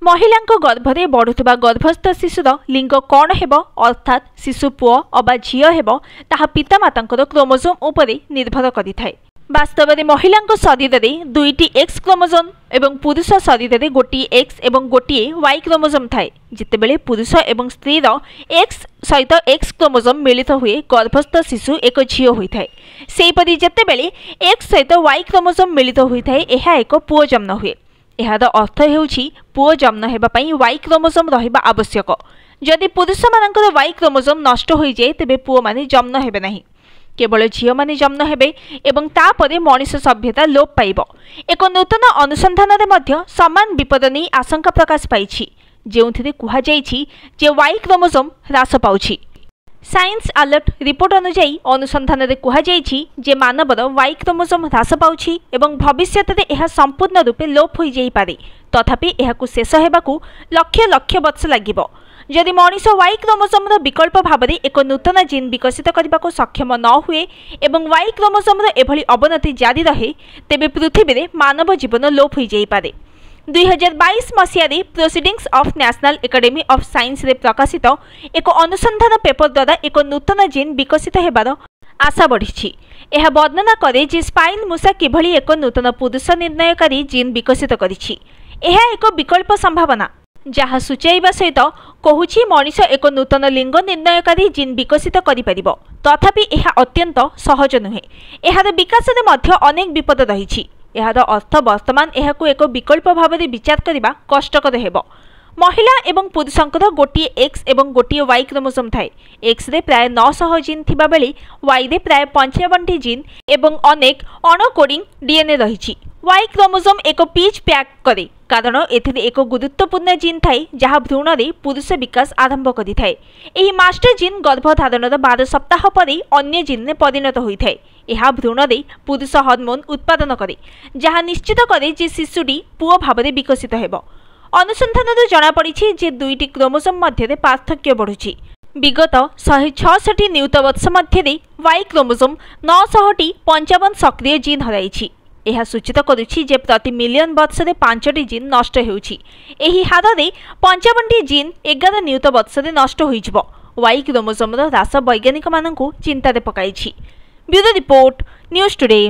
महिलांको गर्भरे बढ़ुवा गर्भस्थ शिशुर लिंग कौन हेब अर्थात शिशु पुओ अबा झियो हेब ताहा पितामातांकर क्रोमोजोम उपरे निर्भर करिथाय। वास्तव में महिलांको शरीर में दुईटी एक्स क्रोमोजोम एवं पुरुष शरीर में गोटे एक्स एवं गोटे वाई क्रोमोजोम थाए। जितेबेले पुरुष एवं स्त्रीर एक्स सहित एक्स क्रोमोजोम मिलित हुए गर्भस्थ शिशु एक झियो होइथाय। सेहिपरि जेतेबेले एक्स सहित वाई क्रोमोजोम मिलित होइथाय एहा एक पुओ जन्म हुए। एहार अर्थ हेउछि पुओ जन्म हेबा पई वाई क्रोमोजोम रहिबा आवश्यक। जदि पुरुष मानकर वाई क्रोमोजोम नष्ट होई जाय तेबे पुओ माने जन्म हेबे नाही, केवल झियो माने जन्म हेबे एवं तापरे मनुष्य सभ्यता लोप पाइब। एक नूतन अनुसंधान रे मध्य समान विपद नै आशंका प्रकाश पाइछि, जेउथिरे कुहा जाइछि जे वाई क्रोमोजोम ह्रास पाउछि। साइंस अलर्ट रिपोर्ट अनुसार अनुसंधान रे कुहा जाइछि जे मानवर वाई क्रोमोजोम ह्रास पाउछि एवं भविष्यत रे एहा संपूर्ण रूपे लोप होई जाई पारे। तथापि एहाकु शेष हेबाकु लक्ष लक्ष वर्ष लागिबो। जदि मनुष्य वाई क्रोमोजोम विकल्प भाव में एक नूतन जीन विकसित करने को सक्षम न हुए एवं वाई क्रोमोजोम एभली अवनति जारी रहे तेबे पृथ्वी में मानव जीवन लोप हो जाई पारे। 2022 मसीह proceedings of national academy of science रे प्रकाशित एक अनुसंधान पेपर द्वारा एक नूतन जीन विकसित हेबार आशा बढ़ी। यह वर्णना करे जे स्पाइन मूषा किभली एक नूतन पुरुष निर्णयकारी जीन विकसित करिछि। यह एक विकल्प संभावना जहाँ सूचाइबा सहित कहूछि मनुष्य एक नूतन लिंग निर्णयकारी जीन विकसित करिपरिबो। तथापि यह अत्यंत सहज नुहे। एहार विकास रे मध्य अनेक विपद रहिछि। एहार अर्थ वर्तमान एहाकु एक विकल्प भाव में विचार करबा कष्टकर हेबो। महिला एवं पुरुषंकर गोटे एक्स एवं गोटे वाई क्रोमोजोम थाए। एक्स रे प्राय 900 जीन थिबा बेले वाई रे प्राय 55 जीन एवं अनेक अणकोडिंग डीएनए रहिछि। वाई क्रोमोजोम एक पिच पैक करे कारण एथिरे एक गुरुत्वपूर्ण जीन थाए जहाँ भ्रूण रे पुरुष विकास आरंभ करिथाए। एही मास्टर जीन गर्भधारणर 12 सप्ताह परे अन्य जीन में परिणत होइथाए। यह भ्रूण रे पुरुष हार्मोन उत्पादन करे जहाँ निश्चित करे जे शिशुटी पुओ भाव में विकसित हेबो। अनुसंधान जना पड़ी जे दुईटी क्रोमोजोम मध्य पार्थक्य बढ़ुछि। विगत 166 नियुत वर्ष मध्य वाई क्रोमोजोम 900 55 सक्रिय जीन हराइछि। यह सूचित करुछि जे प्रति मिलियन वर्ष में 5टी जीन नष्ट होउछि। एही हार में 55 जीन 11 नियुत वर्ष में नष्ट होइजिबो। वाई क्रोमोजोम ह्रास वैज्ञानिक मानकु चिंता पकाइछि। Bureau report news today.